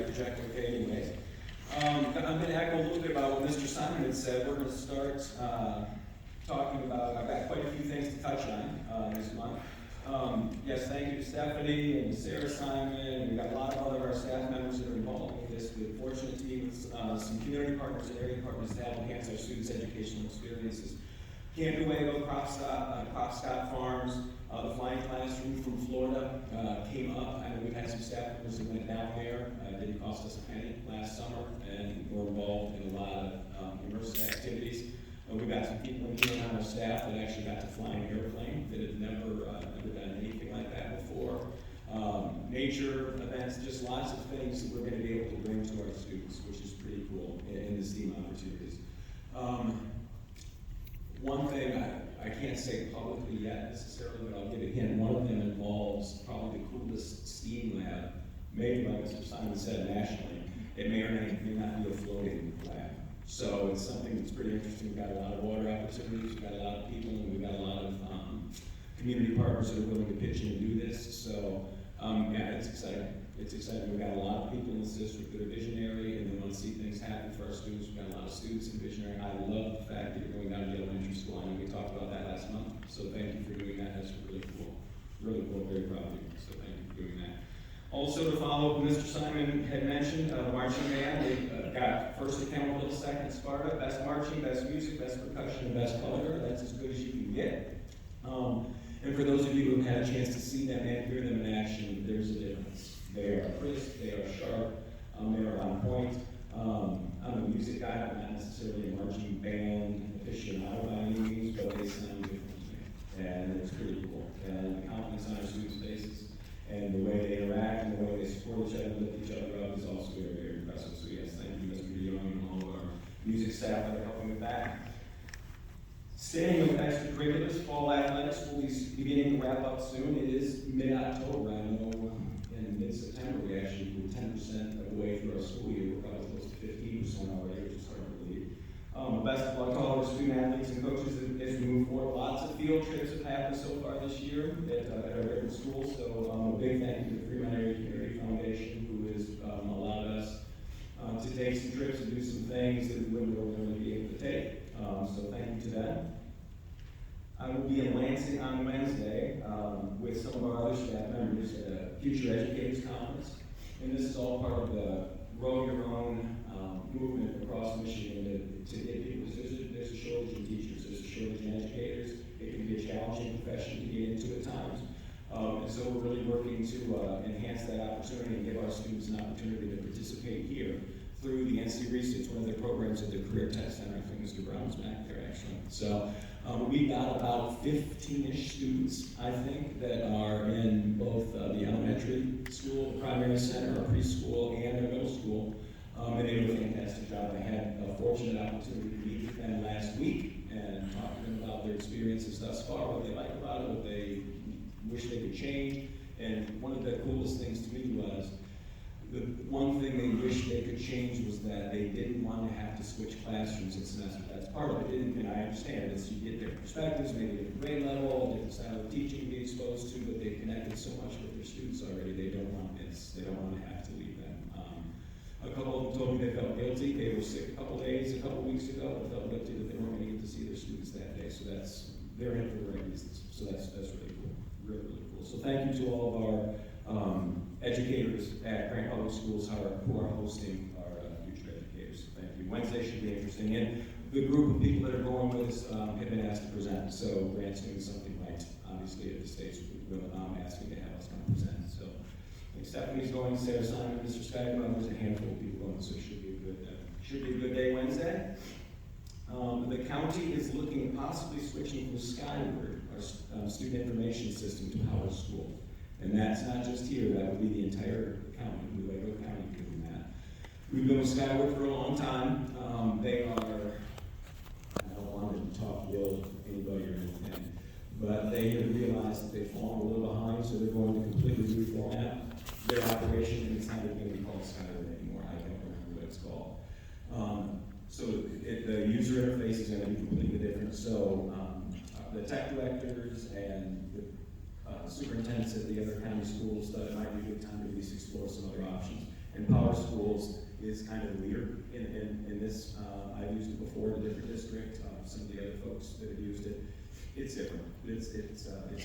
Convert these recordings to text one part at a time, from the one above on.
project okay anyways. I'm going to echo a little bit about what Mr. Simon had said. We're going to start talking about, I've got quite a few things to touch on this month. Yes, thank you to Stephanie and to Sarah Simon. We've got a lot of other our staff members that are involved with this. We're fortunate to be with some community partners and area partners to help enhance our students' educational experiences. Camp Nuevo, Scott Farms, the Flying Classroom from Florida came up. I know we've had some staff members that went down there. It didn't cost us a penny last summer, and we're involved in a lot of immersive activities. We've got some people in here on our staff that actually got to fly an airplane that had never done anything like that before. Nature events, just lots of things that we're going to be able to bring to our students, which is pretty cool in the STEAM opportunities. One thing I can't say publicly yet necessarily, but I'll give a hint. One of them involves probably the coolest STEAM lab, maybe like Mr. Simon said, nationally. It may or may not be a floating lab. So it's something that's pretty interesting. We've got a lot of water opportunities, we've got a lot of people, and we've got a lot of community partners that are willing to pitch in and do this. So yeah, it's exciting. It's exciting. We've got a lot of people in this district that are visionary and they want to see things happen for our students. We've got a lot of students in visionary. I love the fact that you're going down to the elementary school. I know we talked about that last month. So thank you for doing that. That's really cool. Really cool. Very proud of you. So thank you for doing that. Also, to follow up, Mr. Simon had mentioned the marching band. We got first at Campbellville, second at Sparta, best marching, best music, best percussion, and best color. That's as good as you can get. And for those of you who have had a chance to see them and hear them in action, there's a difference. They are crisp, they are sharp, they are on point. I'm a music guy, I'm not necessarily a marching band aficionado by any means, but they sound different to me. And it's pretty cool. And the confidence on our students' faces and the way they interact and the way they support each other, lift each other up is also very, very impressive. So yes, thank you, Mr. Young, and all of our music staff that are helping with that. Staying with extracurriculars, fall athletics will be beginning to wrap up soon. It is mid-October. I know in mid-September we actually were 10% of the way through our school year. We're probably close to 15% already, which is hard to believe. Best of luck to all our student athletes and coaches as we move forward. Lots of field trips have happened so far this year at our different schools. So a big thank you to the Fremont Area Community Foundation, who has allowed us to take some trips and do some things that we wouldn't normally be able to take. So thank you to them. I will be in Lansing on Wednesday with some of our other staff members at a Future Educators Conference. And this is all part of the Grow Your Own movement across Michigan to get people, there's a shortage in teachers, there's a shortage in educators. It can be a challenging profession to get into at times. And so we're really working to enhance that opportunity and give our students an opportunity to participate here through the NC Research, one of their programs at the Career Tech Center. I think Mr. Brown's back there actually. So we got about 15-ish students, I think, that are in both the elementary school, the primary center, our preschool, and their middle school. And they do a fantastic job. I had a fortunate opportunity to meet with them last week and talk to them about their experiences thus far, what they like about it, what they wish they could change. And one of the coolest things to me was the one thing they wish they could change was that they didn't want to have to switch classrooms in semester. That's part of it, and I understand this. You get their perspectives, maybe different grade level, different style of teaching to be exposed to, but they connected so much with their students already. They don't want this. They don't want to have to leave them. A couple of them told me they felt guilty. They were sick a couple weeks ago, and felt guilty that they weren't going to get to see their students that day. So they're in for the right reasons. So that's really cool, really, really cool. So thank you to all of our educators at Grant Public Schools who are hosting our future educators. So thank you. Wednesday should be interesting. And the group of people that are going with us have been asked to present. So Grant's doing something right, obviously, at the stage asking to have us come present. So I think Stephanie's going, Sarah Simon, Mr. Skybone, there's a handful of people going, so it should be a good day Wednesday. The county is looking at possibly switching from Skyward, our student information system, to Howard School. And that's not just here, that would be the entire county, New County doing that. We've been with Skyward for a long time. They are, I don't want to talk ill of anybody or anything, but they have realized that they've fallen a little behind, so they're going to completely reformat their operation, and it's not even going to be called Skyward anymore. I don't remember what it's called. So the user interface is going to be completely different. So the tech directors and the superintendents at the other county schools thought it might be a good time to at least explore some other options. And Power School schools is kind of the leader in this. I've used it before in a different district. Some of the other folks that have used it, it's different. It's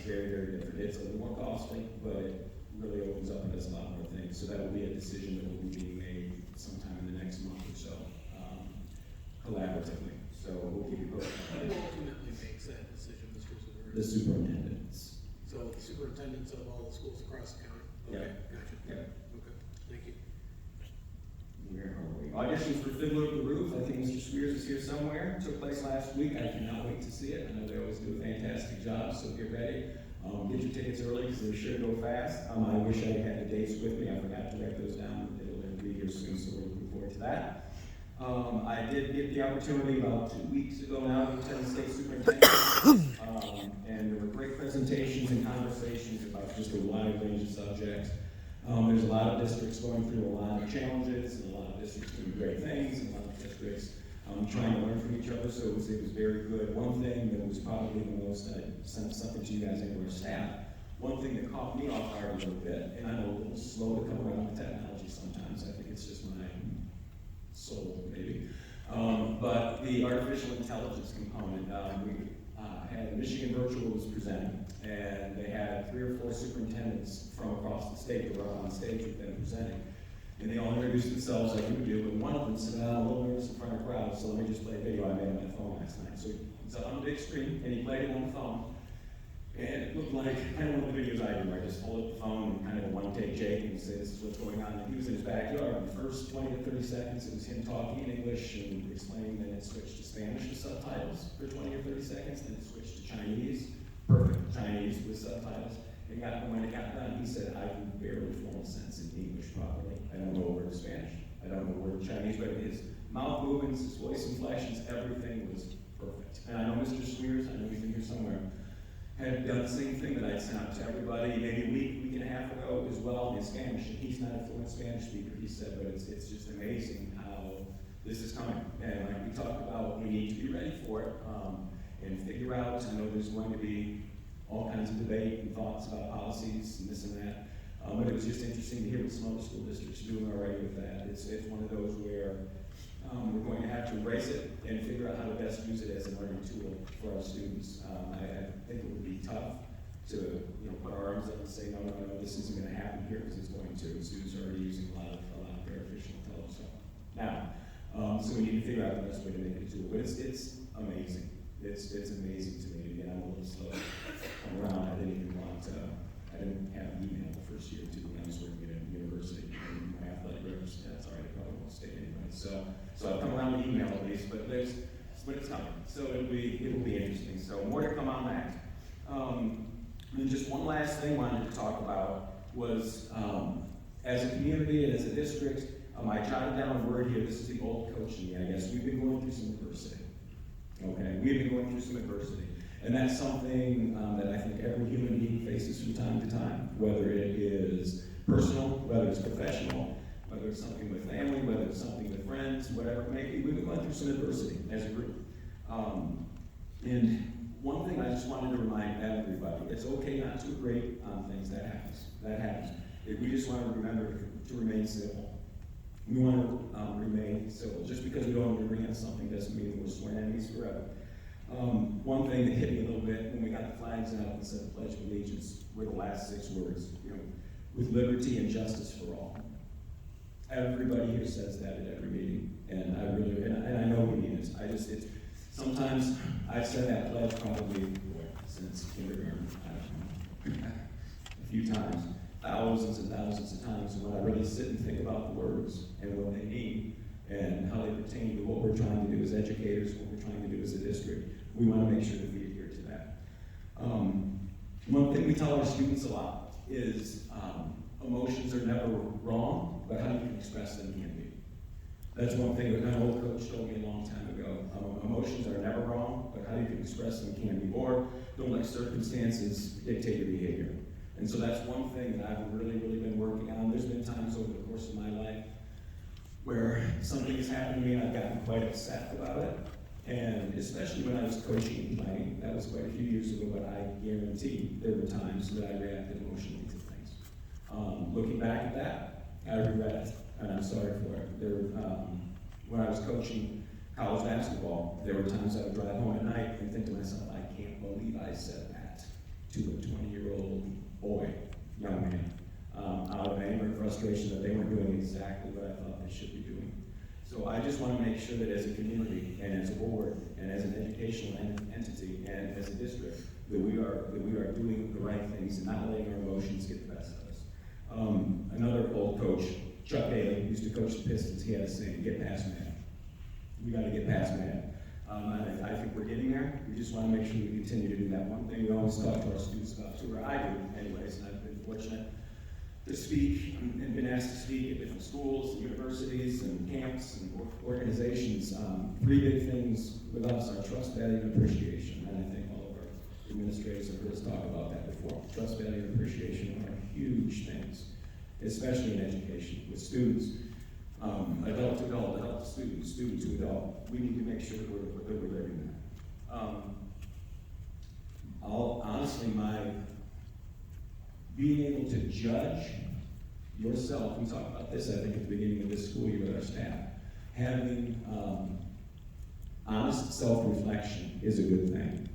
very, very different. It's a little more costly, but it really opens up and does a lot more things. So that will be a decision that will be being made sometime in the next month or so, collaboratively. So we'll keep you posted. Who ultimately makes that decision, Mr. Zubir? The superintendents. So the superintendents of all the schools across the county? Okay, gotcha. Yeah. Okay, thank you. Where are we? Auditions for Fiddler of the Roof. I think Mr. Spears is here somewhere. Took place last week. I cannot wait to see it. I know they always do a fantastic job, so get ready. Get your tickets early because they're sure to go fast. I wish I had the dates with me. I forgot to write those down. It'll be here soon, so we're looking forward to that. I did get the opportunity about 2 weeks ago now to attend the state superintendent. And there were great presentations and conversations about just a wide range of subjects. There's a lot of districts going through a lot of challenges, and a lot of districts doing great things, and a lot of districts trying to learn from each other, so it was very good. One thing that was probably the most, I sent something to you guys and our staff, one thing that caught me off guard a little bit, and I'm a little slow to come around with technology sometimes, I think it's just my soul, maybe. But the artificial intelligence component, we had Michigan Virtual was presenting, and they had 3 or 4 superintendents from across the state that were up on stage with them presenting. And they all introduced themselves like you would do, and one of them said, I'm a little nervous in front of a crowd, so let me just play a video I made on my phone last night. So it's up on the big screen, and he played it on the phone. And it looked like kind of one of the videos I do, where I just hold up the phone and kind of a one-take Jake and say, this is what's going on. And he was in his backyard. The first 20 to 30 seconds, it was him talking in English and explaining, then it switched to Spanish with subtitles for 20 or 30 seconds, then it switched to Chinese, perfect Chinese with subtitles. And when it got done, he said, I can barely form a sentence in English properly. I don't know a word of Spanish. I don't know a word of Chinese, but his mouth movements, his voice inflections, everything was perfect. And I know Mr. Spears, I know he's in here somewhere, had done the same thing that I'd sent out to everybody maybe a week and a half ago as well in Spanish. And he's not a fluent Spanish speaker, he said, but it's just amazing how this is coming. And like we talked about, we need to be ready for it and figure out. I know there's going to be all kinds of debate and thoughts about policies and this and that. But it was just interesting to hear what some other school districts are doing already with that. It's one of those where we're going to have to embrace it and figure out how to best use it as a learning tool for our students. I think it would be tough to put our arms up and say, no, this isn't going to happen here because it's going to. Students are already using a lot of artificial intelligence now. So we need to figure out the best way to make it a tool. But it's amazing. It's amazing to me. Again, I'm a little slow around. I didn't have email the first year too when I was working at a university. And my athletic records, that's all right, I probably won't stay anyway. So I've come around to email at least, but it's coming. So it'll be interesting. So more to come on that. And just one last thing I wanted to talk about was as a community and as a district, I jotted down a word here. This is the old coach in me, I guess. We've been going through some adversity. Okay, we've been going through some adversity. And that's something that I think every human being faces from time to time, whether it is personal, whether it's professional, whether it's something with family, whether it's something with friends, whatever it may be. We've been going through some adversity as a group. And one thing I just wanted to remind everybody, it's okay not to agree on things. That happens. If we just want to remember to remain civil. We want to remain civil. Just because we don't agree on something doesn't mean we're sworn enemies forever. One thing that hit me a little bit when we got the flags out and said the Pledge of Allegiance were the last 6 words, with liberty and justice for all. Everybody here says that at every meeting, and I know we mean it. Sometimes I've said that pledge probably since kindergarten, I don't know, a few times, thousands and thousands of times. And when I really sit and think about the words and what they mean and how they pertain to what we're trying to do as educators, what we're trying to do as a district, we want to make sure that we adhere to that. One thing we tell our students a lot is emotions are never wrong, but how you can express them can be. That's one thing that my old coach told me a long time ago. Emotions are never wrong, but how you can express them can be. Or don't let circumstances dictate your behavior. And so that's one thing that I've really, really been working on. There's been times over the course of my life where something has happened to me and I've gotten quite upset about it. And especially when I was coaching and playing, that was quite a few years ago, but I guarantee there were times that I reacted emotionally to things. Looking back at that, I regret it. and I'm sorry for it. When I was coaching college basketball, there were times I would drive home at night and think to myself, I can't believe I said that to a 20-year-old boy, young man, out of anger and frustration that they weren't doing exactly what I thought they should be doing. So I just want to make sure that as a community and as a board and as an educational entity and as a district that we are doing the right things and not letting our emotions get the best of us. Another old coach, Chuck Daly, who used to coach the Pistons, he had a saying, get past mad. We got to get past mad. And I think we're getting there. We just want to make sure we continue to do that. One thing we always talk to our students about, too, or I do anyways, and I've been fortunate to speak and been asked to speak at different schools, universities, and camps and organizations. Three big things with us are trust, value, and appreciation. And I think all of our administrators have heard us talk about that before. Trust, value, and appreciation are huge things, especially in education with students. Adult to adult, adult to student, student to adult. We need to make sure that we're living that. Honestly, being able to judge yourself, we talked about this, I think, at the beginning of this school year with our staff, having honest self-reflection is a good thing.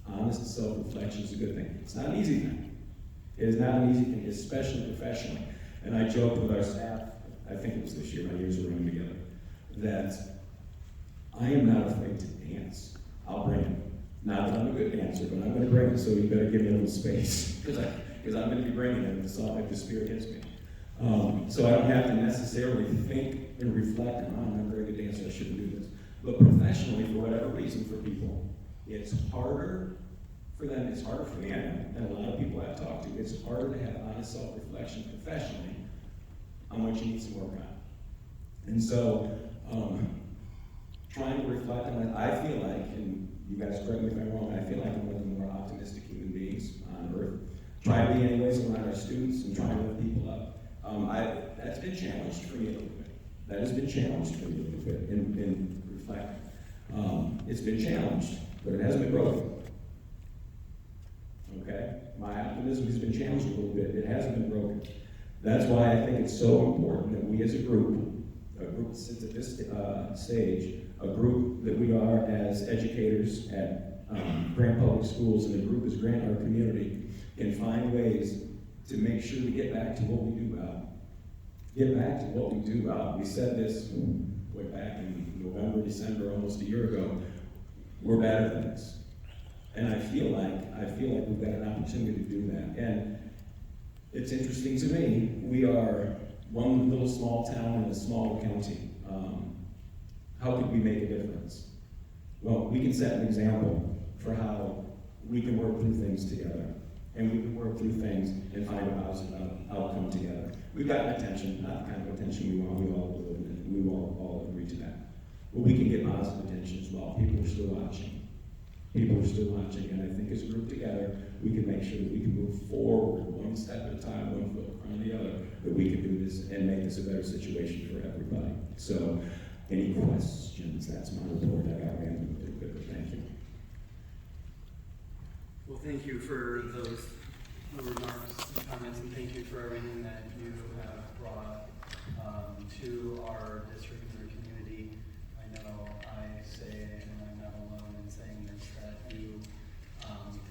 Honest self-reflection is a good thing. It's not an easy thing. It is not an easy thing, especially professionally. And I joked with our staff, I think it was this year, my years were running together, that I am not afraid to dance. I'll bring it. Not that I'm a good dancer, but I'm going to bring it, so you better give me a little space, because I'm going to be bringing it if the Spirit hits me. So I don't have to necessarily think and reflect on, I'm not a very good dancer, I shouldn't do this. But professionally, for whatever reason, for people, it's harder for them, it's harder for me, and a lot of people I've talked to, it's harder to have honest self-reflection professionally on what you need some work on. And so, trying to reflect on it, I feel like, and you guys correct me if I'm wrong, I feel like I'm one of the more optimistic human beings on earth. Try to be anyways around our students and trying to lift people up. That's been challenged for me a little bit. That has been challenged for me a little bit in reflecting. It's been challenged, but it hasn't been broken. Okay? My optimism has been challenged a little bit. It hasn't been broken. That's why I think it's so important that we as a group that sits at this stage, a group that we are as educators at Grant Public Schools, and a group as Grant, our community, can find ways to make sure we get back to what we do well. Get back to what we do well. We said this way back in November, December, almost a year ago. We're better than this. And I feel like we've got an opportunity to do that. And it's interesting to me, we are one little small town in a small county. How could we make a difference? Well, we can set an example for how we can work through things together. And we can work through things and find a positive outcome together. We've gotten attention, not the kind of attention we want, we all agree to that. But we can get positive attention as well. People are still watching. People are still watching, and I think as a group together, we can make sure that we can move forward one step at a time, one foot in front of the other, that we can do this and make this a better situation for everybody. So, any questions? That's my report. I got ran through it pretty quickly. Thank you. Well, thank you for those remarks and comments, and thank you for everything that you have brought to our district and our community. I know I say, and I'm not alone in saying this, that you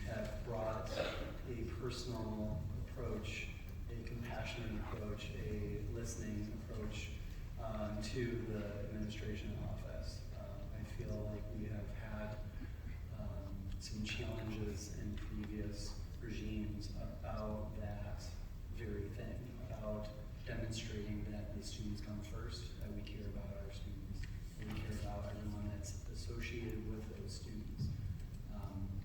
have brought a personal approach, a compassionate approach, a listening approach to the administration office. I feel like we have had some challenges in previous regimes about that very thing, about demonstrating that the students come first, that we care about our students, that we care about everyone that's associated with those students.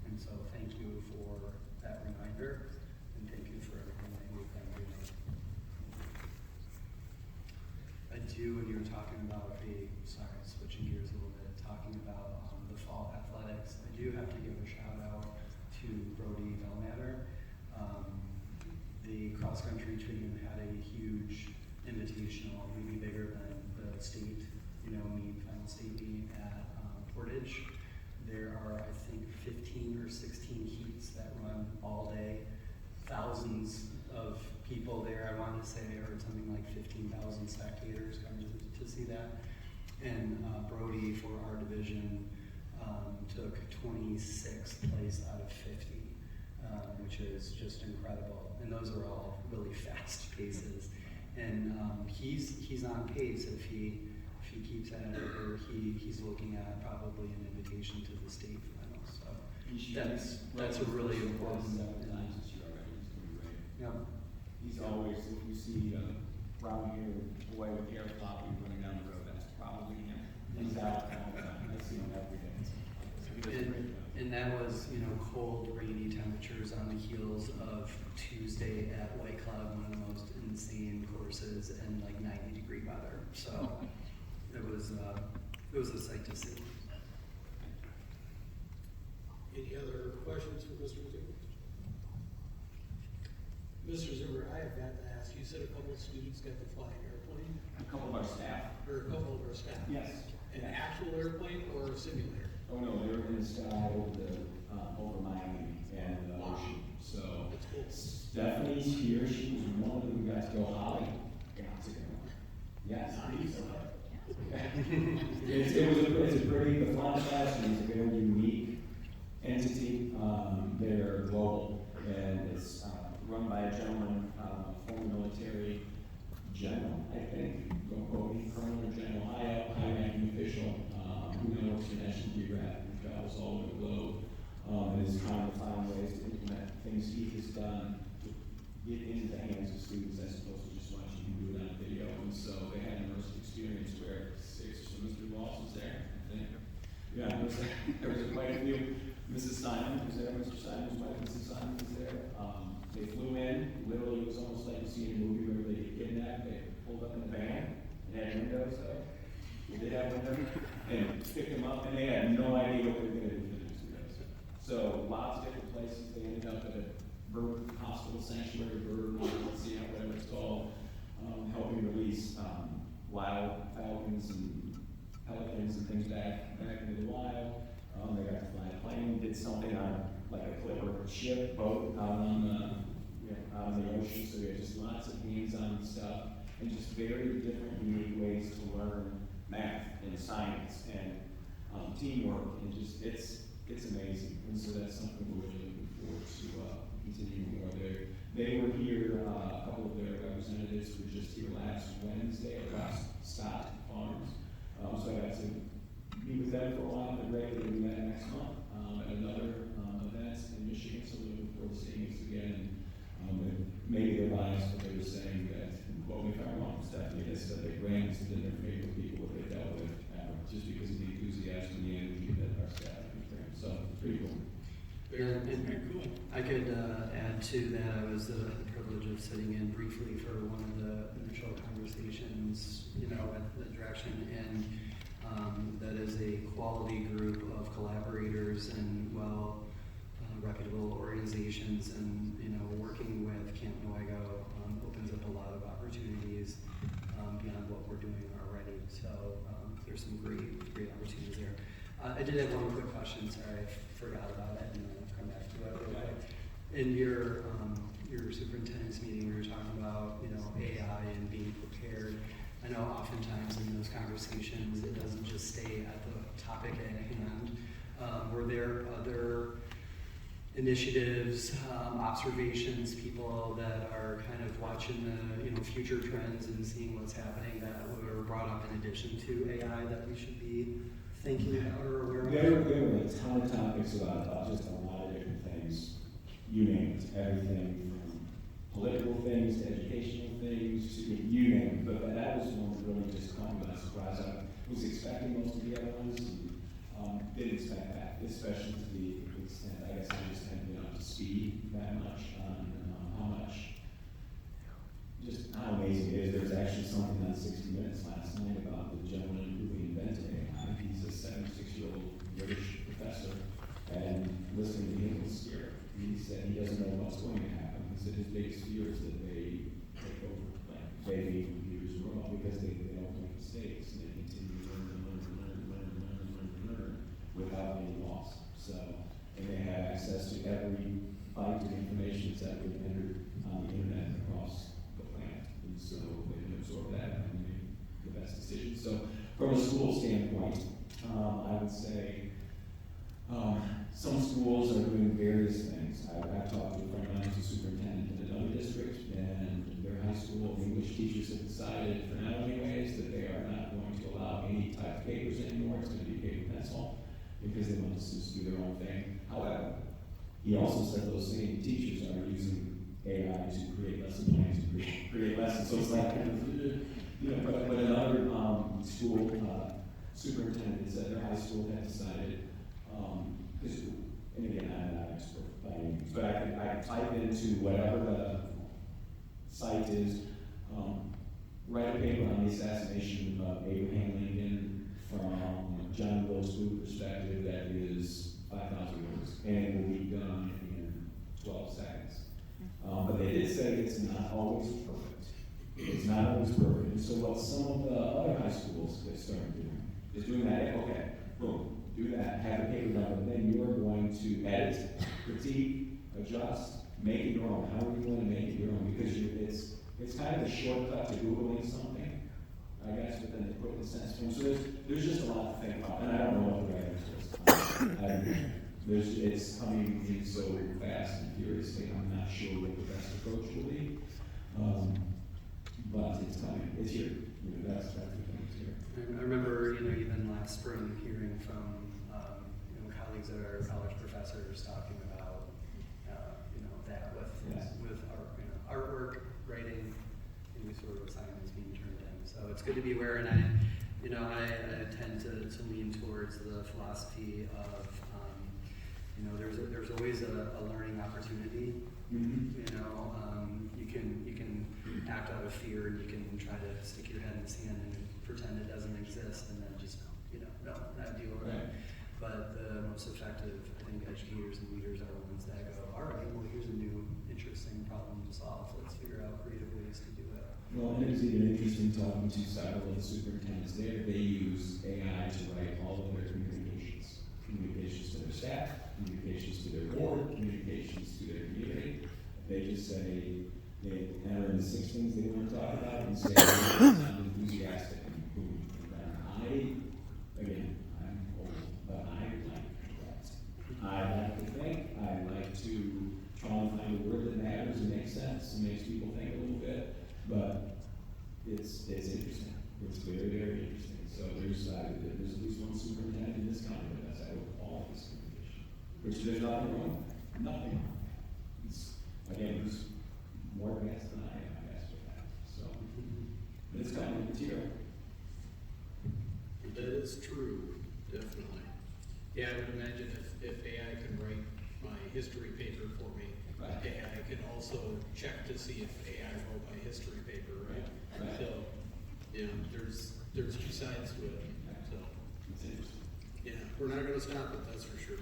And so thank you for that reminder, and thank you for everything that you've been doing. I do, when you were talking about switching gears a little bit, talking about the fall athletics, I do have to give a shout out to Brody Delmatter. The cross-country team had a huge invitational, maybe bigger than the state, final state meet at Portage. There are, I think, 15 or 16 heats that run all day. Thousands of people there. I want to say I heard something like 15,000 spectators come to see that. And Brody for our division took 26th place out of 50, which is just incredible. And those are all really fast paces. And he's on pace if he keeps at it, or he's looking at probably an invitation to the state finals. So that's a really important. Yep. He's always, if you see around here, boy with hair flopping running down the road, that's probably him. He's out all the time. I see him every day. So he does a great job. And that was, cold, rainy temperatures on the heels of Tuesday at White Cloud, one of the most insane courses, and like 90-degree weather. So it was a sight to see. Any other questions for Mr. Zimmer? Mr. Zimmer, I have got to ask, you said a couple of students got to fly an airplane? A couple of our staff. Or a couple of our staff? Yes. An actual airplane or a simulator? Oh no, they were in the sky over Miami and the ocean. So That's cool. Stephanie's here. She was one of them who got to go. Holly got to go. Yes. It's a pretty, the Flying Fashion is a very unique entity. They're global, and it's run by a gentleman, former military general, I think, don't quote me, colonel or general, high-ranking official, who now works for National Geographic, who travels all over the globe, and is trying to find ways to implement things he has done to get into the hands of students as opposed to just watching him do it on video. And so they had an immersive experience where Mr. Ross was there, I think. Yeah, there was quite a few. Mrs. Simon was there, Mr. Simon's wife, Mrs. Simon was there. They flew in, literally it was almost like you see in a movie where they get kidnapped, they pulled up in the van, and had windows though. They did have windows, and picked them up, and they had no idea what they were going to do with these windows. So lots of different places, they ended up at a bird hospital sanctuary, whatever it's called, helping release wild falcons and pelicans and things back into the wild. They got to fly a plane, did something on like a clipper ship, boat out on the ocean. So we had just lots of hands-on stuff and just very different, unique ways to learn math and science and teamwork, and just it's amazing. And so that's something we're really looking forward to continuing more there. They were here, a couple of their representatives were just here last Wednesday at Scott Farms. So I got to meet with them for a while, but regularly we met next month at another event in Michigan, so we're looking forward to seeing us again. Maybe they're biased, but they were saying that, well, if I'm wrong, Stephanie, that grants have been their favorite people that they've dealt with, just because of the enthusiasm and the energy that our staff can bring. So it's pretty cool. Very cool. I could add to that. I was the privilege of sitting in briefly for one of the initial conversations, with the direction, and that is a quality group of collaborators and reputable organizations, and working with Camp Nuevo opens up a lot of opportunities beyond what we're doing already. So there's some great opportunities there. I did have one quick question. Sorry, I forgot about it, and I'll come back to it real quick. In your superintendent's meeting, we were talking about AI and being prepared. I know oftentimes in those conversations, it doesn't just stay at the topic at hand. Were there other initiatives, observations, people that are kind of watching the future trends and seeing what's happening that were brought up in addition to AI that we should be thinking about or aware of? There were a ton of topics about just a lot of different things. You name it, everything from political things to educational things, you name it. But that was one that really just caught me by surprise. I was expecting most of the other ones, and didn't expect that, especially to the extent, I guess I just hadn't been up to speed that much on just how amazing it is. There's actually something on 60 Minutes last night about the gentleman who invented AI. He's a 76-year-old British professor, and listening to him was scary. He said he doesn't know what's going to happen. He said his biggest fear is that they take over, like baby computers and all, because they don't make mistakes, and they continue to learn without any loss. So, and they have access to every byte of information that's ever been entered on the internet across From a school standpoint, I would say, some schools are doing various things. I've talked to a friend of mine who's a superintendent in another district, and their high school English teachers have decided, for now anyways, that they are not going to allow any typed papers anymore. It's going to be paper pencil, because they want the students to do their own thing. However, he also said those same teachers are using AI to create lesson plans, to create lessons. So it's like, but another school superintendent said their high school had decided, and again, I'm not an expert by any means, but I type into whatever the site is, write a paper on the assassination of Abraham Lincoln from John Will's food perspective that is 5,000 words, and it will be done in 12 seconds. But they did say it's not always perfect. It's not always perfect. And so what some of the other high schools have started doing is doing that. Okay, boom, do that, have a paper done, and then you are going to edit, critique, adjust, make it your own. How are you going to make it your own? Because it's kind of a shortcut to Googling something, I guess, but then they put it in sentence form. So there's just a lot to think about, and I don't know what the right answer is. It's coming in so fast and furiously, I'm not sure what the best approach will be. But it's coming, it's here. That's the thing, it's here. I remember, even last spring hearing from, colleagues that are college professors talking about, that with artwork, writing, any sort of assignments being turned in. So it's good to be aware, and I tend to lean towards the philosophy of, there's always a learning opportunity. Mm-hmm. You can act out of fear, and you can try to stick your head in the sand and pretend it doesn't exist, and then just, not deal with it. But the most effective, I think, educators and leaders are the ones that go, all right, well, here's a new, interesting problem to solve. Let's figure out creative ways to do it. Well, and it was even interesting talking to several of the superintendents there. They use AI to write all of their communications to their staff, communications to their board, communications to their community. They just say, they enter in the 6 things they want to talk about and say, I'm enthusiastic and boom. And I'm old, but I like that. I like to think, I like to try and find a word that matters and makes sense and makes people think a little bit, but it's interesting. It's very, very interesting. So there's at least one superintendent in this county that does that with all of this communication, which there's nothing wrong. Nothing wrong. He's more advanced than I am, I guess, with that. So, but it's coming, it's here. That is true, definitely. Yeah, I would imagine if AI can write my history paper for me, Right. AI can also check to see if AI wrote my history paper, right? Right. So, there's 2 sides to it, so, It's interesting. yeah, we're not gonna stop it, that's for sure.